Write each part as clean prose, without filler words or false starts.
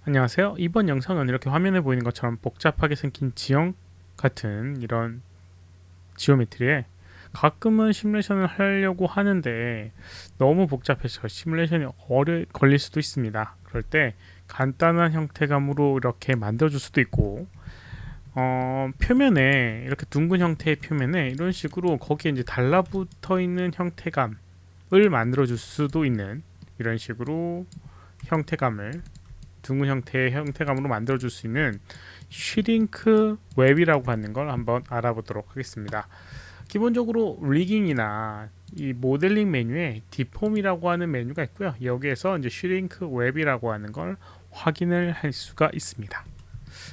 안녕하세요. 이번 영상은 이렇게 화면에 보이는 것처럼 복잡하게 생긴 지형 같은 이런 지오메트리에 가끔은 시뮬레이션을 하려고 하는데 너무 복잡해서 시뮬레이션이 오래 걸릴 수도 있습니다. 그럴 때 간단한 형태감으로 이렇게 만들어줄 수도 있고 표면에 이렇게 둥근 형태의 표면에 이런 식으로 거기에 이제 달라붙어 있는 형태감을 만들어줄 수도 있는 이런 식으로 형태감을 둥근 형태의 형태감으로 만들어줄 수 있는 슈링크 웹이라고 하는 걸 한번 알아보도록 하겠습니다. 기본적으로 리깅이나 이 모델링 메뉴에 디폼이라고 하는 메뉴가 있고요. 여기에서 이제 슈링크 웹이라고 하는 걸 확인을 할 수가 있습니다.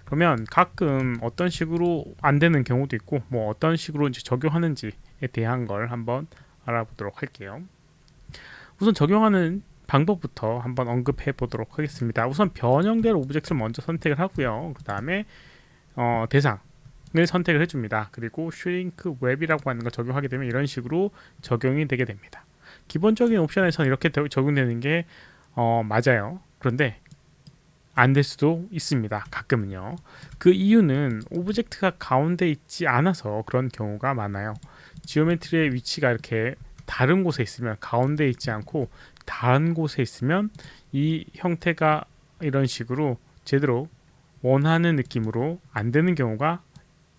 그러면 가끔 어떤 식으로 안 되는 경우도 있고 뭐 어떤 식으로 이제 적용하는지에 대한 걸 한번 알아보도록 할게요. 우선 적용하는 방법부터 한번 언급해 보도록 하겠습니다. 우선 변형될 오브젝트를 먼저 선택을 하고요. 그 다음에 대상을 선택을 해줍니다. 그리고 슈링크 웹이라고 하는 걸 적용하게 되면 이런 식으로 적용이 되게 됩니다. 기본적인 옵션에서는 이렇게 적용되는 게 맞아요. 그런데 안 될 수도 있습니다. 가끔은요. 그 이유는 오브젝트가 가운데 있지 않아서 그런 경우가 많아요. 지오메트리의 위치가 이렇게 다른 곳에 있으면 가운데 있지 않고 다른 곳에 있으면 이 형태가 이런 식으로 제대로 원하는 느낌으로 안 되는 경우가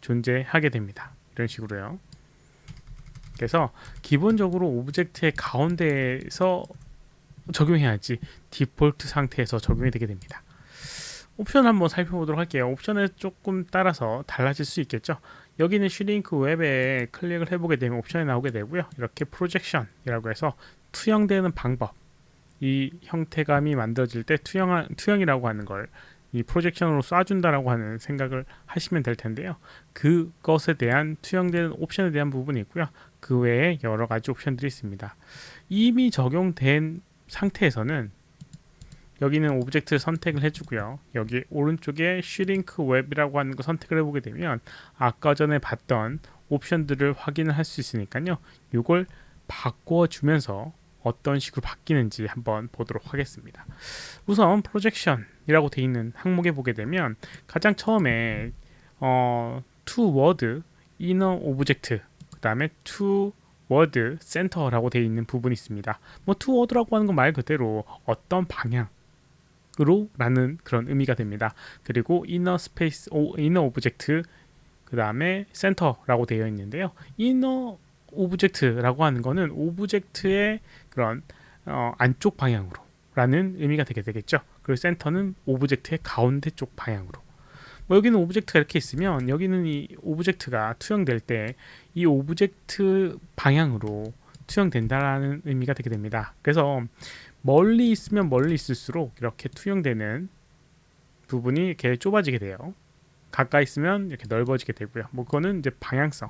존재하게 됩니다. 이런 식으로요. 그래서 기본적으로 오브젝트의 가운데에서 적용해야지 디폴트 상태에서 적용이 되게 됩니다. 옵션 한번 살펴보도록 할게요. 옵션에 조금 따라서 달라질 수 있겠죠. 여기는 슈링크 웹에 클릭을 해보게 되면 옵션이 나오게 되고요. 이렇게 프로젝션이라고 해서 투영되는 방법, 이 형태감이 만들어질 때 투영이라고 하는 걸 이 프로젝션으로 쏴준다라고 하는 생각을 하시면 될 텐데요. 그것에 대한 투영되는 옵션에 대한 부분이 있고요. 그 외에 여러 가지 옵션들이 있습니다. 이미 적용된 상태에서는 여기는 오브젝트를 선택을 해주고요. 여기 오른쪽에 슈링크 웹이라고 하는 거 선택을 해보게 되면 아까 전에 봤던 옵션들을 확인을 할 수 있으니까요. 이걸 바꿔주면서 어떤 식으로 바뀌는지 한번 보도록 하겠습니다. 우선 프로젝션이라고 되어 있는 항목에 보게 되면 가장 처음에 to word inner object 그 다음에 to word center라고 되어 있는 부분이 있습니다. 뭐 to word라고 하는 건 말 그대로 어떤 방향 으로라는 그런 의미가 됩니다. 그리고 inner space, inner object 그 다음에 center라고 되어 있는데요. inner object라고 하는 거는 오브젝트의 그런 안쪽 방향으로 라는 의미가 되게 되겠죠. 그리고 센터는 오브젝트의 가운데 쪽 방향으로. 뭐 여기는 오브젝트가 이렇게 있으면 여기는 이 오브젝트가 투영될 때 이 오브젝트 방향으로 투영된다라는 의미가 되게 됩니다. 그래서 멀리 있으면 멀리 있을수록 이렇게 투영되는 부분이 이렇게 좁아지게 돼요. 가까이 있으면 이렇게 넓어지게 되고요. 뭐 그거는 이제 방향성,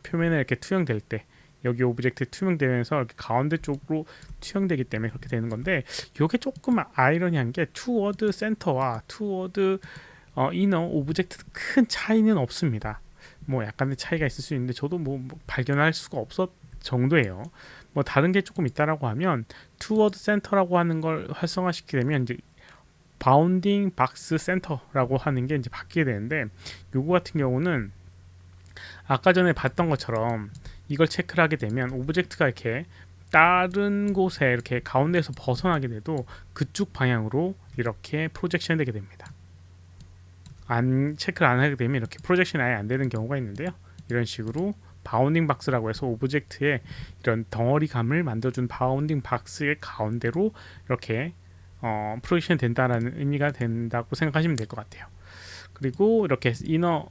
표면에 이렇게 투영될 때 여기 오브젝트 투영되면서 이렇게 가운데 쪽으로 투영되기 때문에 그렇게 되는 건데 이게 조금 아이러니한 게 투워드 센터와 투워드 이너 오브젝트 큰 차이는 없습니다. 뭐 약간의 차이가 있을 수 있는데 저도 뭐 발견할 수가 없었 정도예요. 뭐 다른 게 조금 있다라고 하면 투워드 센터라고 하는 걸 활성화시키게 되면 이제 바운딩 박스 센터라고 하는 게 이제 바뀌게 되는데 요거 같은 경우는 아까 전에 봤던 것처럼 이걸 체크를 하게 되면 오브젝트가 이렇게 다른 곳에 이렇게 가운데에서 벗어나게 돼도 그쪽 방향으로 이렇게 프로젝션이 되게 됩니다. 체크를 안 하게 되면 이렇게 프로젝션이 아예 안 되는 경우가 있는데요. 이런 식으로 바운딩 박스라고 해서 오브젝트의 이런 덩어리감을 만들어준 바운딩 박스의 가운데로 이렇게 프로젝션이 된다라는 의미가 된다고 생각하시면 될 것 같아요. 그리고 이렇게 이너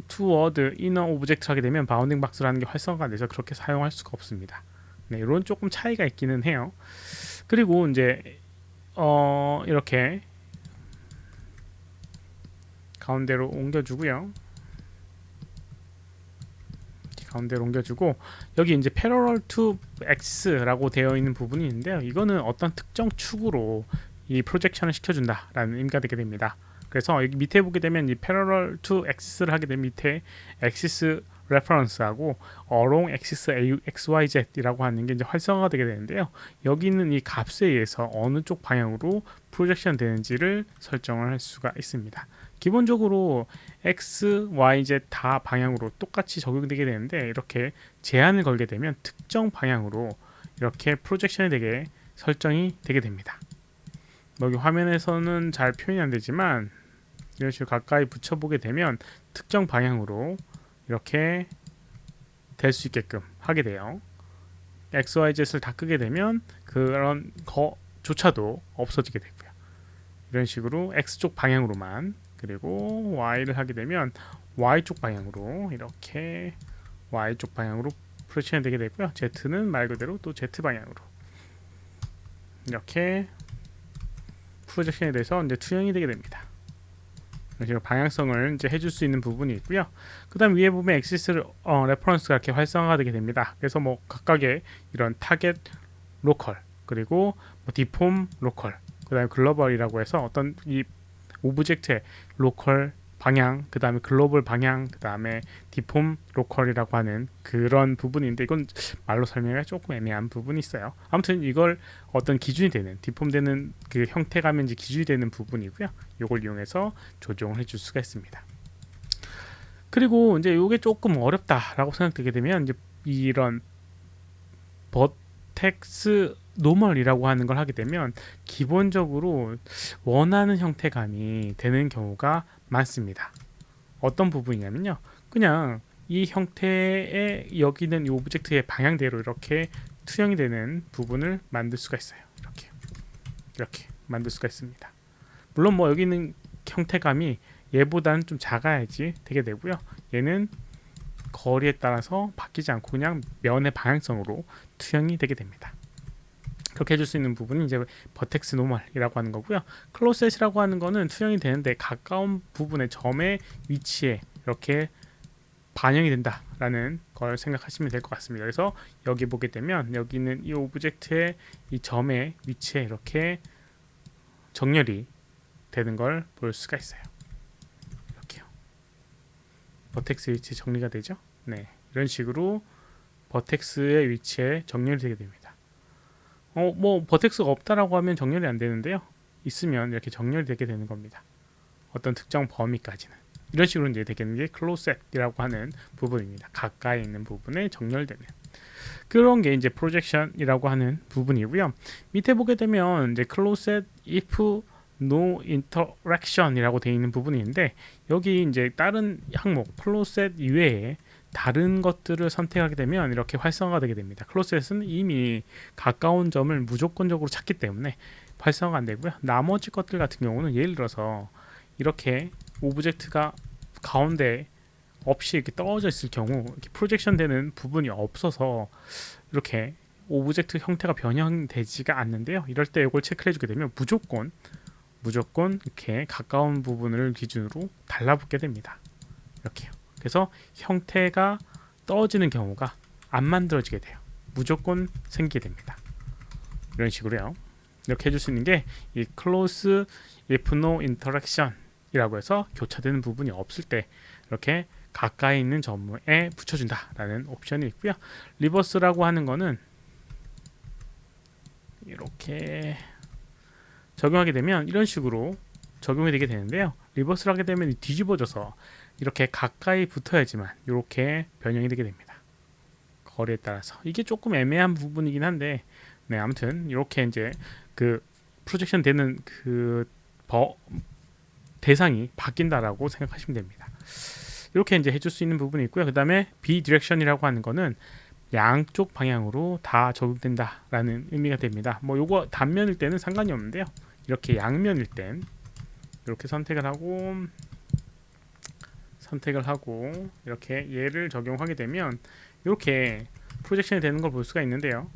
투워드 이너 오브젝트 하게 되면 바운딩 박스라는 게 활성화가 돼서 그렇게 사용할 수가 없습니다. 네, 이런 조금 차이가 있기는 해요. 그리고 이제 이렇게 가운데로 옮겨주고요. 가운데로 옮겨주고 여기 이제 parallel to x라고 되어 있는 부분이 있는데요. 이거는 어떤 특정 축으로 이 프로젝션을 시켜준다라는 의미가 되게 됩니다. 그래서 여기 밑에 보게 되면 이 parallel to x를 하게 되면 밑에 axis reference하고 along axis XYZ이라고 하는 게 이제 활성화가 되게 되는데요. 여기 있는 이 값에 의해서 어느 쪽 방향으로 프로젝션 되는지를 설정을 할 수가 있습니다. 기본적으로 X, Y, Z 다 방향으로 똑같이 적용되게 되는데 이렇게 제한을 걸게 되면 특정 방향으로 이렇게 프로젝션이 되게 설정이 되게 됩니다. 여기 화면에서는 잘 표현이 안 되지만 이런 식으로 가까이 붙여보게 되면 특정 방향으로 이렇게 될 수 있게끔 하게 돼요. XYZ를 다 끄게 되면 그런 거조차도 없어지게 되고요. 이런 식으로 X쪽 방향으로만, 그리고 Y를 하게 되면 Y쪽 방향으로 이렇게 Y쪽 방향으로 프로젝션이 되게 되고요. Z는 말 그대로 또 Z 방향으로 이렇게 프로젝션에 대해서 이제 투영이 되게 됩니다. 이런 식으로 방향성을 이제 해줄 수 있는 부분이 있고요. 그다음 위에 보면 엑시스 레퍼런스가 이렇게 활성화가 되게 됩니다. 그래서 뭐 각각의 이런 타겟 로컬, 그리고 뭐 디폼 로컬, 그다음에 글로벌이라고 해서 어떤 이 오브젝트의 로컬 방향, 그 다음에 글로벌 방향, 그 다음에 디폼 로컬이라고 하는 그런 부분인데, 이건 말로 설명하기 조금 애매한 부분이 있어요. 아무튼 이걸 어떤 기준이 되는, 디폼 되는 그 형태감인지 기준이 되는 부분이고요. 이걸 이용해서 조정을 해줄 수가 있습니다. 그리고 이제 이게 조금 어렵다라고 생각되게 되면 이제 이런 버텍스 노멀이라고 하는 걸 하게 되면 기본적으로 원하는 형태감이 되는 경우가 많습니다. 어떤 부분이냐면요, 그냥 이 형태의 여기는 이 오브젝트의 방향대로 이렇게 투영이 되는 부분을 만들 수가 있어요. 이렇게 만들 수가 있습니다. 물론 뭐 여기 있는 형태감이 얘보다는 좀 작아야지 되게 되고요. 얘는 거리에 따라서 바뀌지 않고 그냥 면의 방향성으로 투영이 되게 됩니다. 그렇게 해줄 수 있는 부분이 이제 버텍스 노멀이라고 하는 거고요. 클로셋이라고 하는 거는 투영이 되는데 가까운 부분의 점의 위치에 이렇게 반영이 된다라는 걸 생각하시면 될 것 같습니다. 그래서 여기 보게 되면 여기는 이 오브젝트의 이 점의 위치에 이렇게 정렬이 되는 걸 볼 수가 있어요. 이렇게요. 버텍스 위치 정리가 되죠. 네, 이런 식으로 버텍스의 위치에 정렬이 되게 됩니다. 뭐 버텍스가 없다라고 하면 정렬이 안 되는데요. 있으면 이렇게 정렬이 되게 되는 겁니다. 어떤 특정 범위까지는. 이런 식으로 이제 되겠는 게 클로셋이라고 하는 부분입니다. 가까이 있는 부분에 정렬되는 그런 게 이제 프로젝션이라고 하는 부분이고요. 밑에 보게 되면 이제 클로셋 if no interaction이라고 되어 있는 부분이 있는데, 여기 이제 다른 항목 클로셋 이외에 다른 것들을 선택하게 되면 이렇게 활성화가 되게 됩니다. 클로셋은 이미 가까운 점을 무조건적으로 찾기 때문에 활성화가 안 되고요. 나머지 것들 같은 경우는 예를 들어서 이렇게 오브젝트가 가운데 없이 이렇게 떨어져 있을 경우 이렇게 프로젝션 되는 부분이 없어서 이렇게 오브젝트 형태가 변형되지가 않는데요. 이럴 때 이걸 체크해 주게 되면 무조건 이렇게 가까운 부분을 기준으로 달라붙게 됩니다. 이렇게요. 그래서 형태가 떨어지는 경우가 안 만들어지게 돼요. 무조건 생기게 됩니다. 이런 식으로요. 이렇게 해줄 수 있는 게 이 close if no interaction 이라고 해서 교차되는 부분이 없을 때 이렇게 가까이 있는 점에 붙여준다라는 옵션이 있고요. 리버스라고 하는 거는 이렇게 적용하게 되면 이런 식으로 적용이 되게 되는데요. 리버스를 하게 되면 뒤집어져서 이렇게 가까이 붙어야지만 이렇게 변형이 되게 됩니다. 거리에 따라서 이게 조금 애매한 부분이긴 한데, 네, 아무튼 이렇게 이제 그 프로젝션 되는 그 대상이 바뀐다라고 생각하시면 됩니다. 이렇게 이제 해줄 수 있는 부분이 있고요. 그 다음에 비디렉션이라고 하는 거는 양쪽 방향으로 다 적용된다라는 의미가 됩니다. 뭐 요거 단면일 때는 상관이 없는데요. 이렇게 양면일 땐 이렇게 선택을 하고 이렇게 얘를 적용하게 되면 이렇게 프로젝션이 되는 걸 볼 수가 있는데요.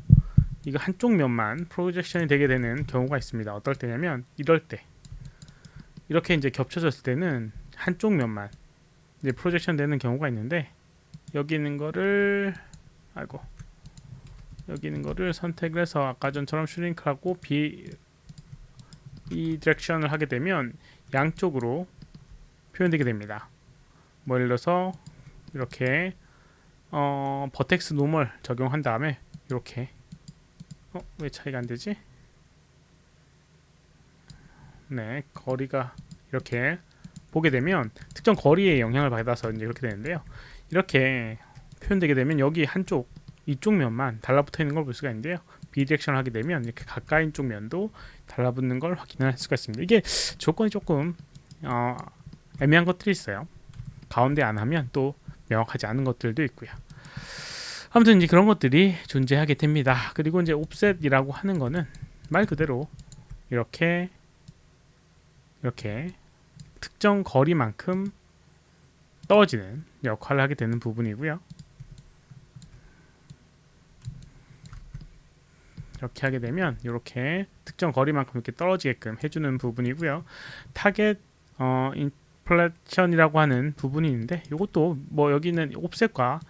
이거 한쪽 면만 프로젝션이 되게 되는 경우가 있습니다. 어떨 때냐면 이럴 때 이렇게 이제 겹쳐졌을 때는 한쪽 면만 이제 프로젝션 되는 경우가 있는데, 여기 있는 거를 선택을 해서 아까 전처럼 슈링크하고 비디렉션을 하게 되면 양쪽으로 표현되게 됩니다. 뭐 예를 들어서 이렇게 버텍스 노멀 적용한 다음에 이렇게 왜 차이가 안 되지? 네, 거리가 이렇게 보게 되면 특정 거리에 영향을 받아서 이제 이렇게 되는데요. 이렇게 표현되게 되면 여기 한쪽 이쪽 면만 달라붙어 있는 걸 볼 수가 있는데요. 비디렉션을 하게 되면 이렇게 가까이 쪽 면도 달라붙는 걸 확인할 수가 있습니다. 이게 조건이 조금 애매한 것들이 있어요. 가운데 안 하면 또 명확하지 않은 것들도 있고요. 아무튼 이제 그런 것들이 존재하게 됩니다. 그리고 이제 옵셋이라고 하는 거는 말 그대로 이렇게 특정 거리만큼 떨어지는 역할을 하게 되는 부분이고요. 이렇게 하게 되면 이렇게 특정 거리만큼 이렇게 떨어지게끔 해주는 부분이고요. 타겟 인플레션이라고 하는 부분이 있는데 이것도 뭐 여기는 옵셋과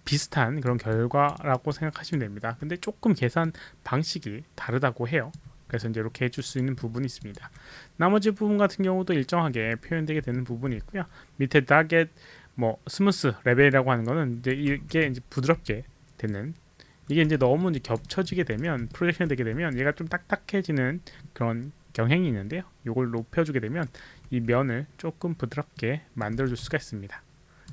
비슷한 그런 결과라고 생각하시면 됩니다. 근데 조금 계산 방식이 다르다고 해요. 그래서 이제 이렇게 해줄 수 있는 부분이 있습니다. 나머지 부분 같은 경우도 일정하게 표현되게 되는 부분이 있고요. 밑에 타겟 스무스 레벨이라고 하는 거는 이제 이게 이제 부드럽게 되는, 이게 이제 너무 이제 겹쳐지게 되면 프로젝션이 되게 되면 얘가 좀 딱딱해지는 그런 경향이 있는데요. 이걸 높여주게 되면 이 면을 조금 부드럽게 만들어줄 수가 있습니다.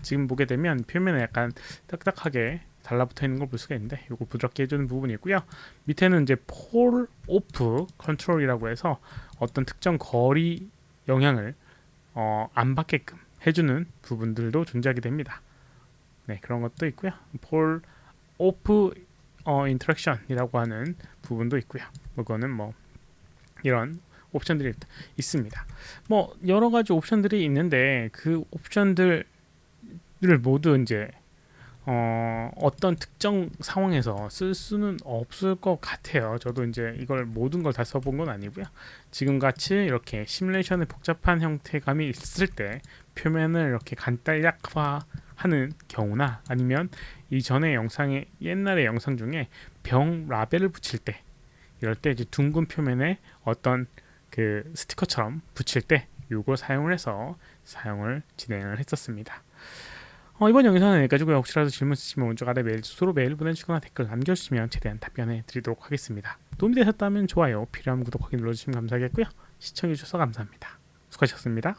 지금 보게 되면 표면에 약간 딱딱하게 달라붙어 있는 걸 볼 수가 있는데 이거 부드럽게 해주는 부분이 있고요. 밑에는 이제 폴 오프 컨트롤이라고 해서 어떤 특정 거리 영향을 안 받게끔 해주는 부분들도 존재하게 됩니다. 네, 그런 것도 있고요. 폴 오프 인터랙션이라고 하는 부분도 있고요. 그거는 이런 옵션들이 있습니다. 여러 가지 옵션들이 있는데 그 옵션들을 모두 이제 어떤 특정 상황에서 쓸 수는 없을 것 같아요. 저도 이제 이걸 모든 걸 다 써본 건 아니고요. 지금 같이 이렇게 시뮬레이션의 복잡한 형태감이 있을 때 표면을 이렇게 간단약화하는 경우나 아니면 이전의 영상에 옛날의 영상 중에 병 라벨을 붙일 때 이럴 때 이제 둥근 표면에 어떤 그 스티커처럼 붙일 때 이거 사용을 해서 사용을 진행을 했었습니다. 이번 영상은 여기까지고요. 혹시라도 질문 있으시면 오른쪽 아래 메일 주소로 메일 보내주시거나 댓글 남겨주시면 최대한 답변해 드리도록 하겠습니다. 도움이 되셨다면 좋아요, 필요하면 구독하기 눌러주시면 감사하겠고요. 시청해주셔서 감사합니다. 수고하셨습니다.